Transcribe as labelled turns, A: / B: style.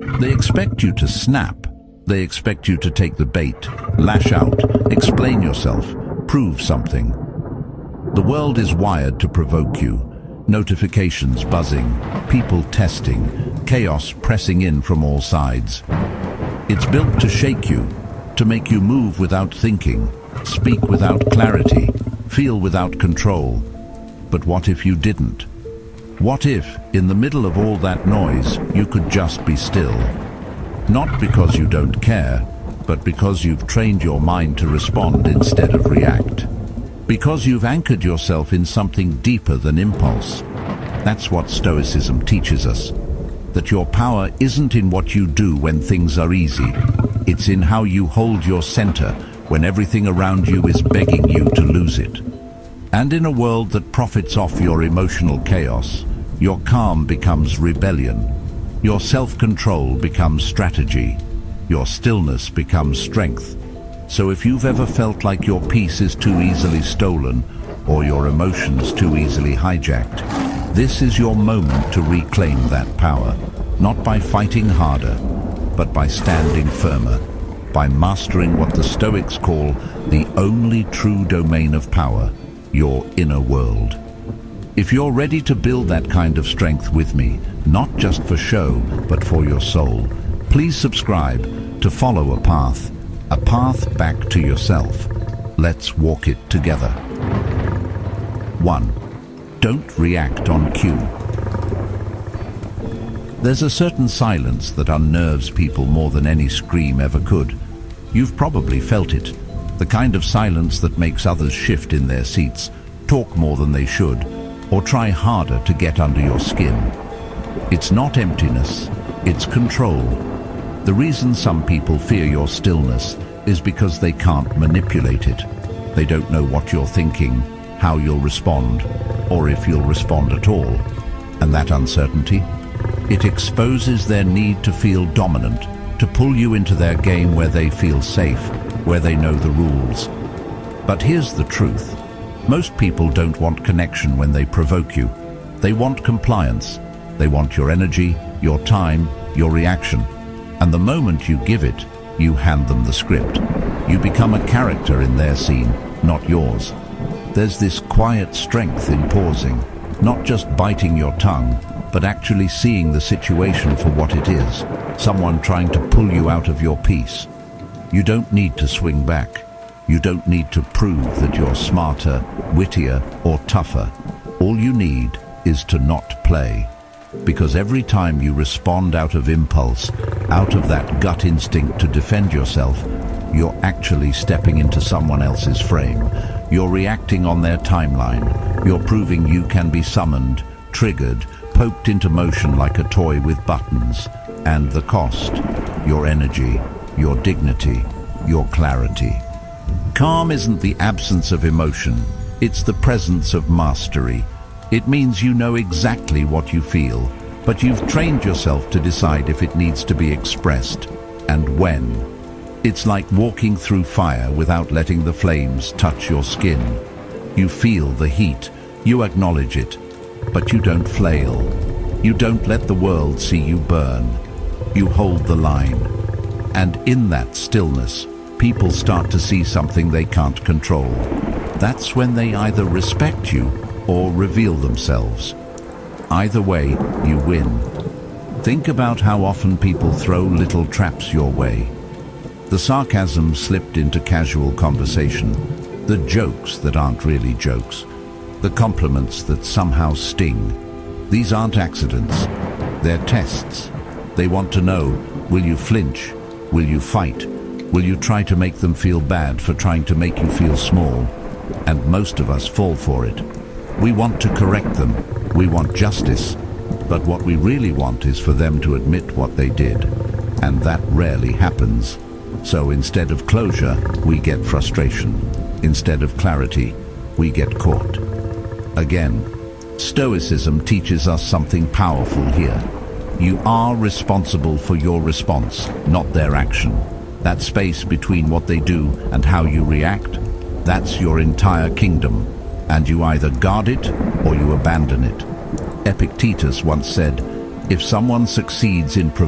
A: They expect you to snap. They expect you to take the bait, lash out, explain yourself, prove something. The world is wired to provoke you. Notifications buzzing, people testing, chaos pressing in from all sides. It's built to shake you, to make you move without thinking, speak without clarity, feel without control. But what if you didn't? What if, in the middle of all that noise, you could just be still? Not because you don't care, but because you've trained your mind to respond instead of react. Because you've anchored yourself in something deeper than impulse. That's what Stoicism teaches us. That your power isn't in what you do when things are easy. It's in how you hold your center when everything around you is begging you to lose it. And in a world that profits off your emotional chaos, your calm becomes rebellion. Your self-control becomes strategy. Your stillness becomes strength. So if you've ever felt like your peace is too easily stolen or your emotions too easily hijacked, this is your moment to reclaim that power, not by fighting harder, but by standing firmer, by mastering what the Stoics call the only true domain of power, your inner world. If you're ready to build that kind of strength with me, not just for show, but for your soul, please subscribe to follow a path back to yourself. Let's walk it together. 1. Don't react on cue. There's a certain silence that unnerves people more than any scream ever could. You've probably felt it. The kind of silence that makes others shift in their seats, talk more than they should, or try harder to get under your skin. It's not emptiness, it's control. The reason some people fear your stillness is because they can't manipulate it. They don't know what you're thinking, how you'll respond, or if you'll respond at all. And that uncertainty, it exposes their need to feel dominant, to pull you into their game where they feel safe, where they know the rules. But here's the truth. Most people don't want connection when they provoke you. They want compliance. They want your energy, your time, your reaction. And the moment you give it, you hand them the script. You become a character in their scene, not yours. There's this quiet strength in pausing, not just biting your tongue, but actually seeing the situation for what it is, someone trying to pull you out of your peace. You don't need to swing back. You don't need to prove that you're smarter, wittier, or tougher. All you need is to not play. Because every time you respond out of impulse, out of that gut instinct to defend yourself, you're actually stepping into someone else's frame. You're reacting on their timeline. You're proving you can be summoned, triggered, poked into motion like a toy with buttons. And the cost, your energy, your dignity, your clarity. Calm isn't the absence of emotion, it's the presence of mastery. It means you know exactly what you feel, but you've trained yourself to decide if it needs to be expressed, and when. It's like walking through fire without letting the flames touch your skin. You feel the heat, you acknowledge it, but you don't flail. You don't let the world see you burn. You hold the line. And in that stillness, people start to see something they can't control. That's when they either respect you or reveal themselves. Either way, you win. Think about how often people throw little traps your way. The sarcasm slipped into casual conversation, the jokes that aren't really jokes, the compliments that somehow sting. These aren't accidents, they're tests. They want to know, will you flinch? Will you fight? Will you try to make them feel bad for trying to make you feel small? And most of us fall for it. We want to correct them. We want justice. But what we really want is for them to admit what they did. And that rarely happens. So instead of closure, we get frustration. Instead of clarity, we get caught. Again, Stoicism teaches us something powerful here. You are responsible for your response, not their action. That space between what they do and how you react, that's your entire kingdom. And you either guard it or you abandon it. Epictetus once said, if someone succeeds in